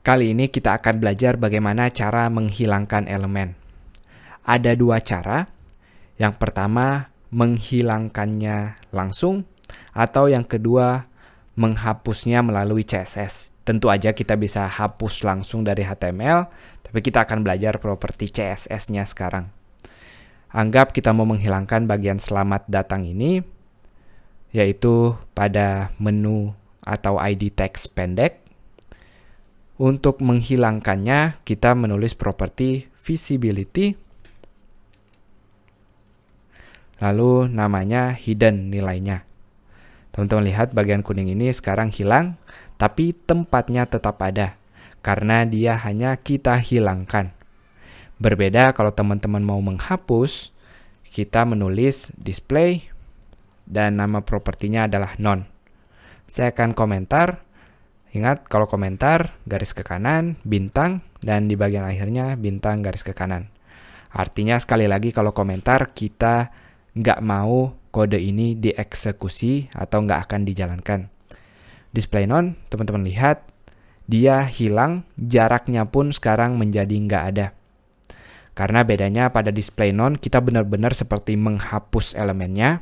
Kali ini kita akan belajar bagaimana cara menghilangkan elemen. Ada dua cara. Yang pertama, menghilangkannya langsung, atau yang kedua, menghapusnya melalui CSS. Tentu aja kita bisa hapus langsung dari HTML, tapi kita akan belajar properti CSS-nya sekarang. Anggap kita mau menghilangkan bagian selamat datang ini, yaitu pada menu atau ID text pendek. Untuk menghilangkannya, kita menulis properti visibility, lalu namanya hidden nilainya. Teman-teman lihat bagian kuning ini sekarang hilang, tapi tempatnya tetap ada, karena dia hanya kita hilangkan. Berbeda kalau teman-teman mau menghapus, kita menulis display, dan nama propertinya adalah none. Saya akan komentar. Ingat, kalau komentar, garis ke kanan, bintang, dan di bagian akhirnya bintang garis ke kanan. Artinya sekali lagi kalau komentar, kita nggak mau kode ini dieksekusi atau nggak akan dijalankan. Display none, teman-teman lihat, dia hilang, jaraknya pun sekarang menjadi nggak ada. Karena bedanya pada display none, kita benar-benar seperti menghapus elemennya.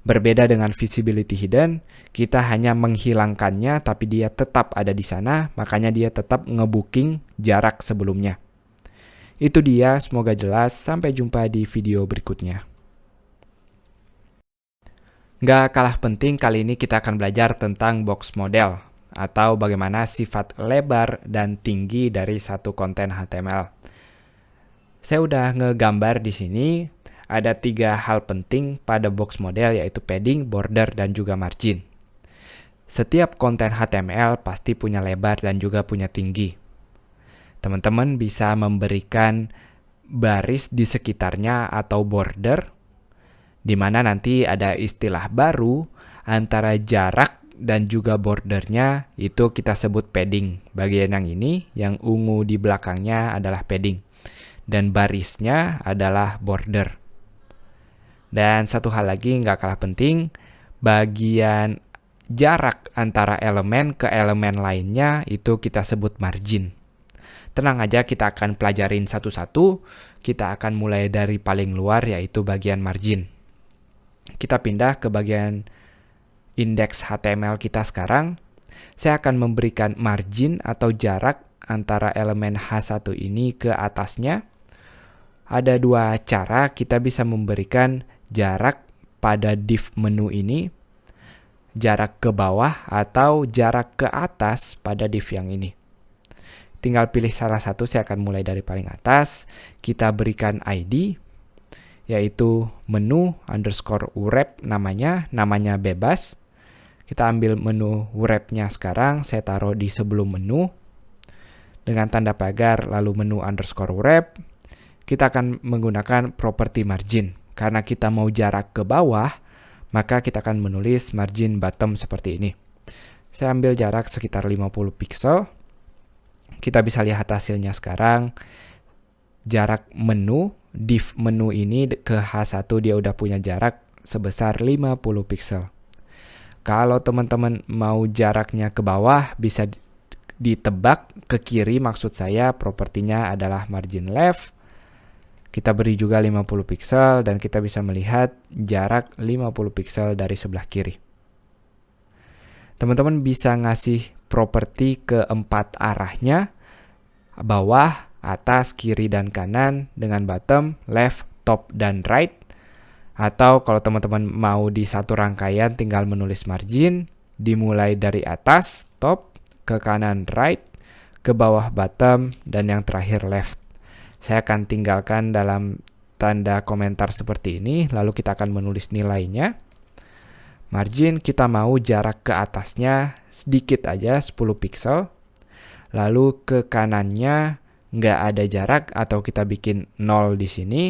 Berbeda dengan visibility hidden, kita hanya menghilangkannya tapi dia tetap ada di sana, makanya dia tetap ngebooking jarak sebelumnya. Itu dia, semoga jelas. Sampai jumpa di video berikutnya. Nggak kalah penting, kali ini kita akan belajar tentang box model, atau bagaimana sifat lebar dan tinggi dari satu konten HTML. Saya udah ngegambar di sini. Ada 3 hal penting pada box model, yaitu padding, border, dan juga margin. Setiap konten HTML pasti punya lebar dan juga punya tinggi. Teman-teman bisa memberikan baris di sekitarnya atau border, di mana nanti ada istilah baru antara jarak dan juga bordernya, itu kita sebut padding. Bagian yang ini, yang ungu di belakangnya adalah padding. Dan barisnya adalah border. Dan satu hal lagi nggak kalah penting, bagian jarak antara elemen ke elemen lainnya itu kita sebut margin. Tenang aja, kita akan pelajarin satu-satu. Kita akan mulai dari paling luar, yaitu bagian margin. Kita pindah ke bagian indeks HTML kita sekarang. Saya akan memberikan margin atau jarak antara elemen H1 ini ke atasnya. Ada 2 cara kita bisa memberikan jarak pada div menu ini, jarak ke bawah atau jarak ke atas pada div yang ini. Tinggal pilih salah satu, saya akan mulai dari paling atas. Kita berikan ID, yaitu menu underscore wrap namanya bebas. Kita ambil menu wrap-nya sekarang, saya taruh di sebelum menu. Dengan tanda pagar, lalu menu underscore wrap. Kita akan menggunakan properti margin. Karena kita mau jarak ke bawah, maka kita akan menulis margin bottom seperti ini. Saya ambil jarak sekitar 50 pixel. Kita bisa lihat hasilnya sekarang. Jarak menu, div menu ini ke H1 dia udah punya jarak sebesar 50 pixel. Kalau teman-teman mau jaraknya ke bawah, bisa ditebak ke kiri, maksud saya propertinya adalah margin left. Kita beri juga 50 pixel dan kita bisa melihat jarak 50 pixel dari sebelah kiri. Teman-teman bisa ngasih properti ke 4 arahnya, bawah, atas, kiri, dan kanan dengan bottom, left, top, dan right. Atau kalau teman-teman mau di satu rangkaian tinggal menulis margin, dimulai dari atas, top, ke kanan, right, ke bawah, bottom, dan yang terakhir left. Saya akan tinggalkan dalam tanda komentar seperti ini, lalu kita akan menulis nilainya. Margin kita mau jarak ke atasnya sedikit aja, 10 pixel. Lalu ke kanannya nggak ada jarak atau kita bikin 0 di sini.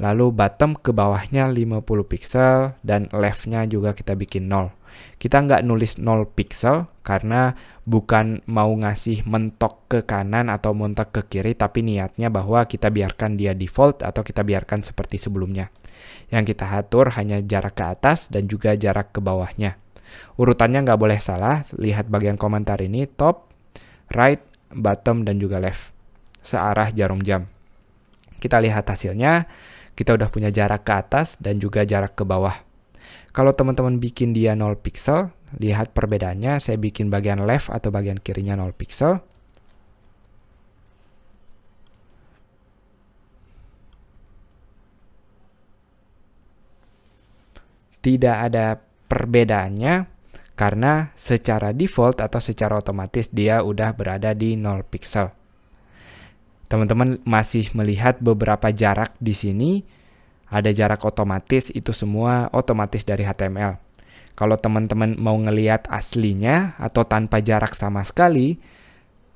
Lalu bottom ke bawahnya 50 pixel dan leftnya juga kita bikin 0. Kita nggak nulis 0 pixel karena bukan mau ngasih mentok ke kanan atau mentok ke kiri, tapi niatnya bahwa kita biarkan dia default atau kita biarkan seperti sebelumnya. Yang kita atur hanya jarak ke atas dan juga jarak ke bawahnya. Urutannya nggak boleh salah, lihat bagian komentar ini, top, right, bottom, dan juga left. Searah jarum jam. Kita lihat hasilnya, kita udah punya jarak ke atas dan juga jarak ke bawah. Kalau teman-teman bikin dia 0 pixel, lihat perbedaannya, saya bikin bagian left atau bagian kirinya 0 pixel. Tidak ada perbedaannya karena secara default atau secara otomatis dia udah berada di 0 pixel. Teman-teman masih melihat beberapa jarak di sini. Ada jarak otomatis, itu semua otomatis dari HTML. Kalau teman-teman mau ngelihat aslinya atau tanpa jarak sama sekali,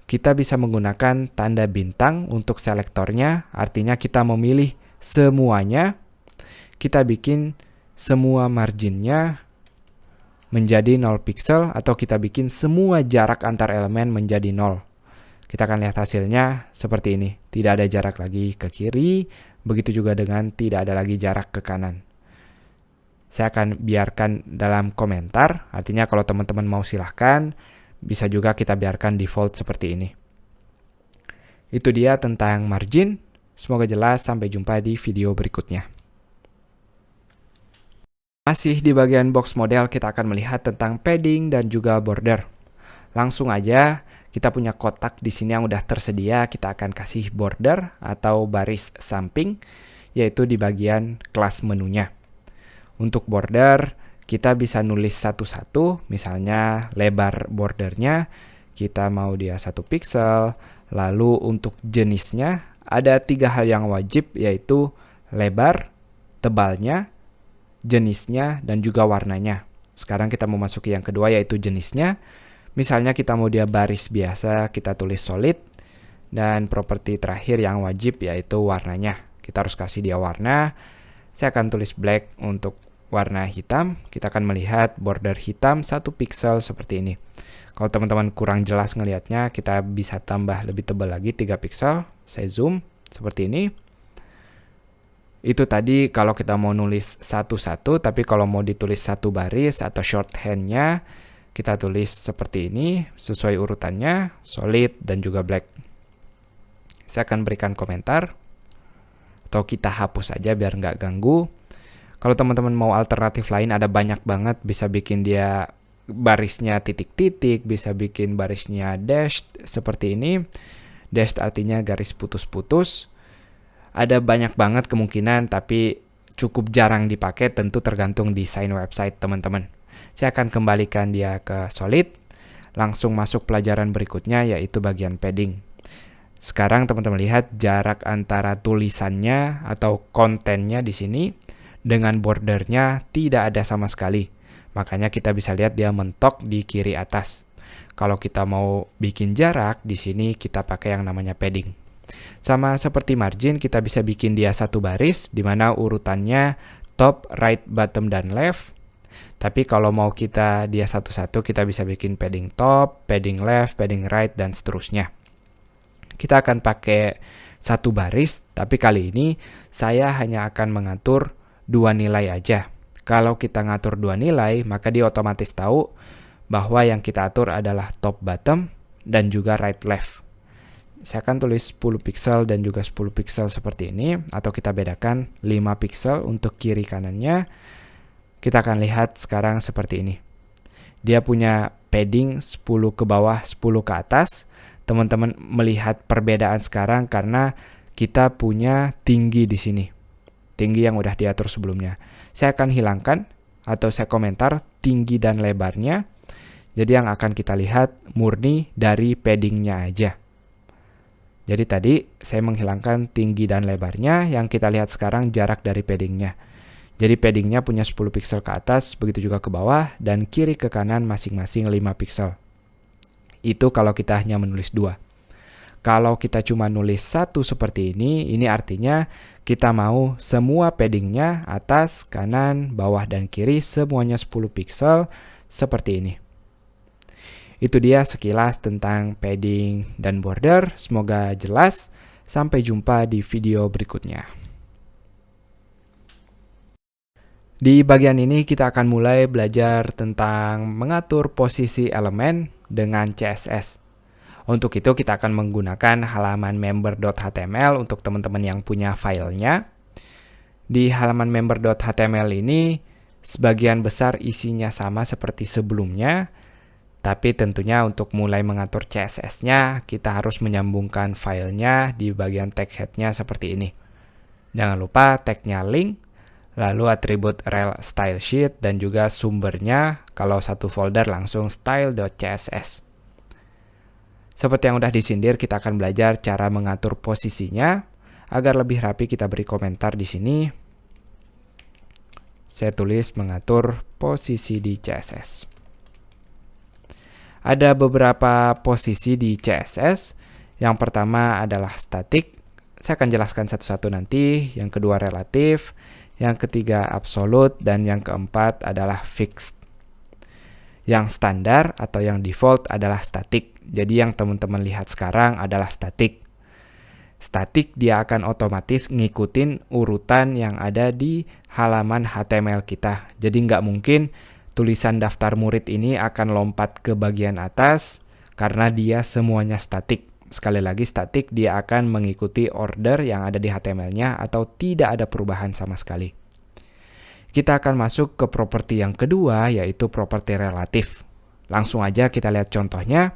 kita bisa menggunakan tanda bintang untuk selektornya. Artinya kita memilih semuanya. Kita bikin semua marginnya menjadi 0 pixel atau kita bikin semua jarak antar elemen menjadi 0. Kita akan lihat hasilnya seperti ini. Tidak ada jarak lagi ke kiri, begitu juga dengan tidak ada lagi jarak ke kanan. Saya akan biarkan dalam komentar, artinya kalau teman-teman mau silahkan, bisa juga kita biarkan default seperti ini. Itu dia tentang margin. Semoga jelas, sampai jumpa di video berikutnya. Masih di bagian box model, kita akan melihat tentang padding dan juga border. Langsung aja, kita punya kotak di sini yang udah tersedia, kita akan kasih border atau baris samping, yaitu di bagian kelas menunya. Untuk border, kita bisa nulis satu-satu, misalnya lebar bordernya, kita mau dia 1 pixel, lalu untuk jenisnya, ada 3 hal yang wajib, yaitu lebar, tebalnya, jenisnya, dan juga warnanya. Sekarang kita mau masuki yang kedua, yaitu jenisnya. Misalnya kita mau dia baris biasa, kita tulis solid. Dan properti terakhir yang wajib yaitu warnanya. Kita harus kasih dia warna. Saya akan tulis black untuk warna hitam. Kita akan melihat border hitam 1 pixel seperti ini. Kalau teman-teman kurang jelas ngelihatnya, kita bisa tambah lebih tebal lagi 3 pixel. Saya zoom seperti ini. Itu tadi kalau kita mau nulis satu-satu, tapi kalau mau ditulis satu baris atau shorthand-nya, kita tulis seperti ini, sesuai urutannya, solid dan juga black. Saya akan berikan komentar, atau kita hapus aja biar nggak ganggu. Kalau teman-teman mau alternatif lain, ada banyak banget, bisa bikin dia barisnya titik-titik, bisa bikin barisnya dash seperti ini. Dash artinya garis putus-putus. Ada banyak banget kemungkinan, tapi cukup jarang dipakai, tentu tergantung desain website teman-teman. Saya akan kembalikan dia ke solid, langsung masuk pelajaran berikutnya yaitu bagian padding. Sekarang teman-teman lihat jarak antara tulisannya atau kontennya di sini dengan bordernya tidak ada sama sekali. Makanya kita bisa lihat dia mentok di kiri atas. Kalau kita mau bikin jarak, di sini kita pakai yang namanya padding. Sama seperti margin, kita bisa bikin dia satu baris di mana urutannya top, right, bottom, dan left. Tapi kalau mau kita dia satu-satu, kita bisa bikin padding top, padding left, padding right, dan seterusnya. Kita akan pakai satu baris, tapi kali ini saya hanya akan mengatur 2 nilai aja. Kalau kita ngatur 2 nilai, maka dia otomatis tahu bahwa yang kita atur adalah top, bottom, dan juga right, left. Saya akan tulis 10 pixel dan juga 10 pixel seperti ini, atau kita bedakan 5 pixel untuk kiri kanannya. Kita akan lihat sekarang seperti ini. Dia punya padding 10 ke bawah, 10 ke atas. Teman-teman melihat perbedaan sekarang karena kita punya tinggi di sini. Tinggi yang udah diatur sebelumnya. Saya akan hilangkan atau saya komentar tinggi dan lebarnya. Jadi yang akan kita lihat murni dari paddingnya aja. Jadi tadi saya menghilangkan tinggi dan lebarnya, yang kita lihat sekarang jarak dari paddingnya. Jadi paddingnya punya 10 pixel ke atas, begitu juga ke bawah, dan kiri ke kanan masing-masing 5 pixel. Itu kalau kita hanya menulis 2. Kalau kita cuma nulis 1 seperti ini artinya kita mau semua paddingnya atas, kanan, bawah, dan kiri semuanya 10 pixel seperti ini. Itu dia sekilas tentang padding dan border. Semoga jelas. Sampai jumpa di video berikutnya. Di bagian ini kita akan mulai belajar tentang mengatur posisi elemen dengan CSS. Untuk itu kita akan menggunakan halaman member.html untuk teman-teman yang punya filenya. Di halaman member.html ini, sebagian besar isinya sama seperti sebelumnya, tapi tentunya untuk mulai mengatur CSS-nya, kita harus menyambungkan filenya di bagian tag head-nya seperti ini. Jangan lupa tag-nya link, lalu atribut rel style sheet, dan juga sumbernya kalau satu folder langsung style.css. Seperti yang udah disindir, kita akan belajar cara mengatur posisinya. Agar lebih rapi, kita beri komentar di sini. Saya tulis mengatur posisi di CSS. Ada beberapa posisi di CSS. Yang pertama adalah static. Saya akan jelaskan satu-satu nanti. Yang kedua relatif. Yang ketiga absolute. Dan yang keempat adalah fixed. Yang standar atau yang default adalah static. Jadi yang teman-teman lihat sekarang adalah static. Static dia akan otomatis ngikutin urutan yang ada di halaman HTML kita. Jadi nggak mungkin tulisan daftar murid ini akan lompat ke bagian atas karena dia semuanya static. Sekali lagi static dia akan mengikuti order yang ada di HTML-nya atau tidak ada perubahan sama sekali. Kita akan masuk ke properti yang kedua, yaitu properti relatif. Langsung aja kita lihat contohnya.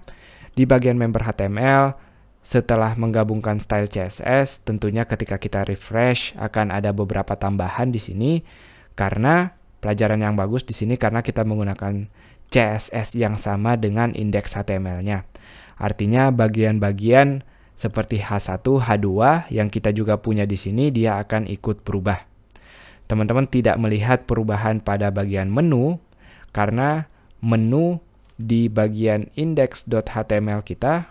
Di bagian member HTML, setelah menggabungkan style CSS, tentunya ketika kita refresh akan ada beberapa tambahan di sini. Karena pelajaran yang bagus di sini karena kita menggunakan CSS yang sama dengan indeks HTML-nya. Artinya bagian-bagian seperti H1, H2 yang kita juga punya di sini, dia akan ikut berubah. Teman-teman tidak melihat perubahan pada bagian menu karena menu di bagian index.html kita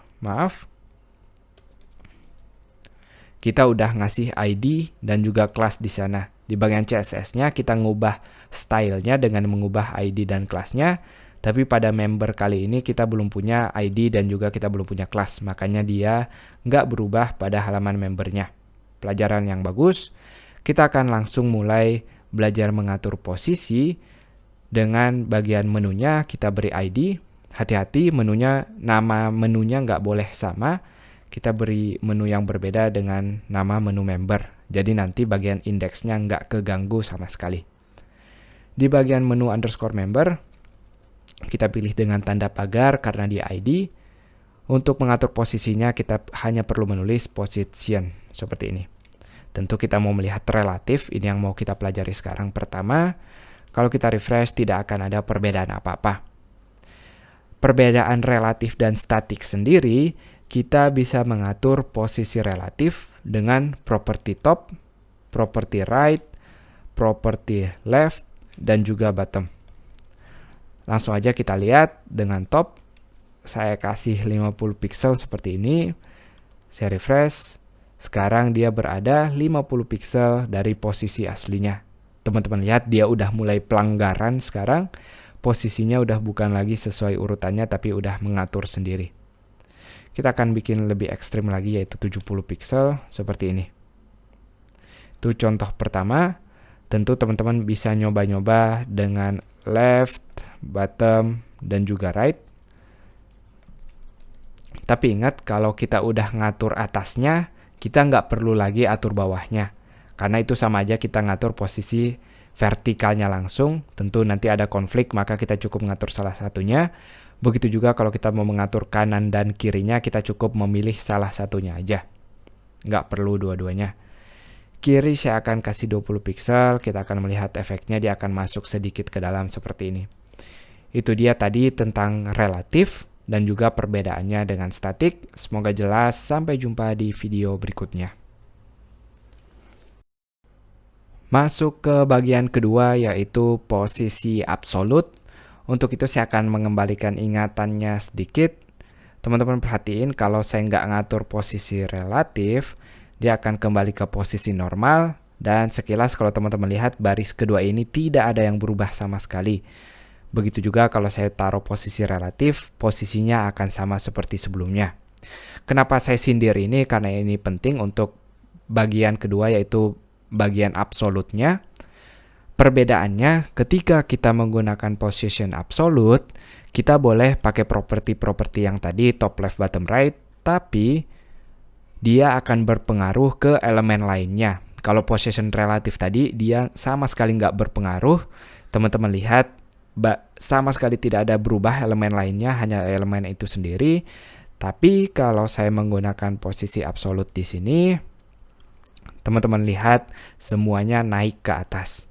udah ngasih ID dan juga kelas di sana. Di bagian CSS-nya kita ngubah stylenya dengan mengubah ID dan kelasnya, tapi pada member kali ini kita belum punya ID dan juga kita belum punya kelas, makanya dia nggak berubah pada halaman membernya. Pelajaran yang bagus. Kita akan langsung mulai belajar mengatur posisi. Dengan bagian menunya kita beri ID. Hati-hati menunya, nama menunya nggak boleh sama. Kita beri menu yang berbeda dengan nama menu member. Jadi nanti bagian indeksnya nggak keganggu sama sekali. Di bagian menu underscore member, kita pilih dengan tanda pagar karena dia ID. Untuk mengatur posisinya kita hanya perlu menulis position seperti ini. Tentu kita mau melihat relatif, ini yang mau kita pelajari sekarang. Pertama, kalau kita refresh tidak akan ada perbedaan apa-apa. Perbedaan relatif dan statik sendiri, kita bisa mengatur posisi relatif dengan property top, property right, property left, dan juga bottom. Langsung aja kita lihat dengan top, saya kasih 50 pixel seperti ini, saya refresh. Sekarang dia berada 50 pixel dari posisi aslinya. Teman-teman lihat dia udah mulai pelanggaran sekarang. Posisinya udah bukan lagi sesuai urutannya tapi udah mengatur sendiri. Kita akan bikin lebih ekstrim lagi yaitu 70 pixel seperti ini. Itu contoh pertama. Tentu teman-teman bisa nyoba-nyoba dengan left, bottom, dan juga right. Tapi ingat kalau kita udah ngatur atasnya, kita nggak perlu lagi atur bawahnya. Karena itu sama aja kita ngatur posisi vertikalnya langsung. Tentu nanti ada konflik, maka kita cukup mengatur salah satunya. Begitu juga kalau kita mau mengatur kanan dan kirinya, kita cukup memilih salah satunya aja. Nggak perlu dua-duanya. Kiri saya akan kasih 20 pixel, kita akan melihat efeknya dia akan masuk sedikit ke dalam seperti ini. Itu dia tadi tentang relatif dan juga perbedaannya dengan statik. Semoga jelas, sampai jumpa di video berikutnya. Masuk ke bagian kedua yaitu posisi absolut. Untuk itu saya akan mengembalikan ingatannya sedikit. Teman-teman perhatiin kalau saya nggak ngatur posisi relatif, dia akan kembali ke posisi normal. Dan sekilas kalau teman-teman lihat baris kedua ini tidak ada yang berubah sama sekali. Begitu juga kalau saya taruh posisi relatif, posisinya akan sama seperti sebelumnya. Kenapa saya sindir ini? Karena ini penting untuk bagian kedua yaitu bagian absolutnya. Perbedaannya, ketika kita menggunakan position absolute, kita boleh pakai properti-properti yang tadi top left bottom right, tapi dia akan berpengaruh ke elemen lainnya. Kalau position relatif tadi, dia sama sekali nggak berpengaruh. Teman-teman lihat, sama sekali tidak ada berubah elemen lainnya, hanya elemen itu sendiri. Tapi kalau saya menggunakan posisi absolute di sini, teman-teman lihat semuanya naik ke atas.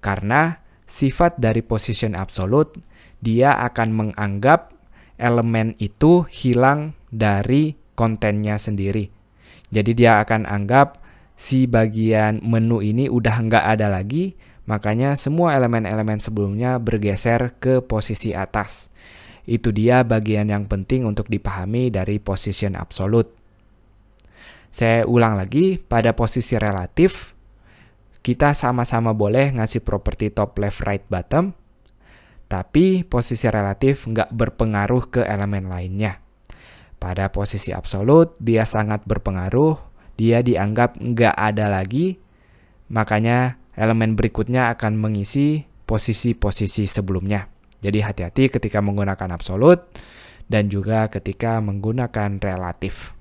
Karena sifat dari position absolute, dia akan menganggap elemen itu hilang dari kontennya sendiri. Jadi dia akan anggap si bagian menu ini udah nggak ada lagi, makanya semua elemen-elemen sebelumnya bergeser ke posisi atas. Itu dia bagian yang penting untuk dipahami dari position absolute. Saya ulang lagi, pada posisi relatif, kita sama-sama boleh ngasih properti top left right bottom, tapi posisi relatif nggak berpengaruh ke elemen lainnya. Pada posisi absolute, dia sangat berpengaruh, dia dianggap nggak ada lagi, makanya elemen berikutnya akan mengisi posisi-posisi sebelumnya. Jadi hati-hati ketika menggunakan absolute dan juga ketika menggunakan relatif.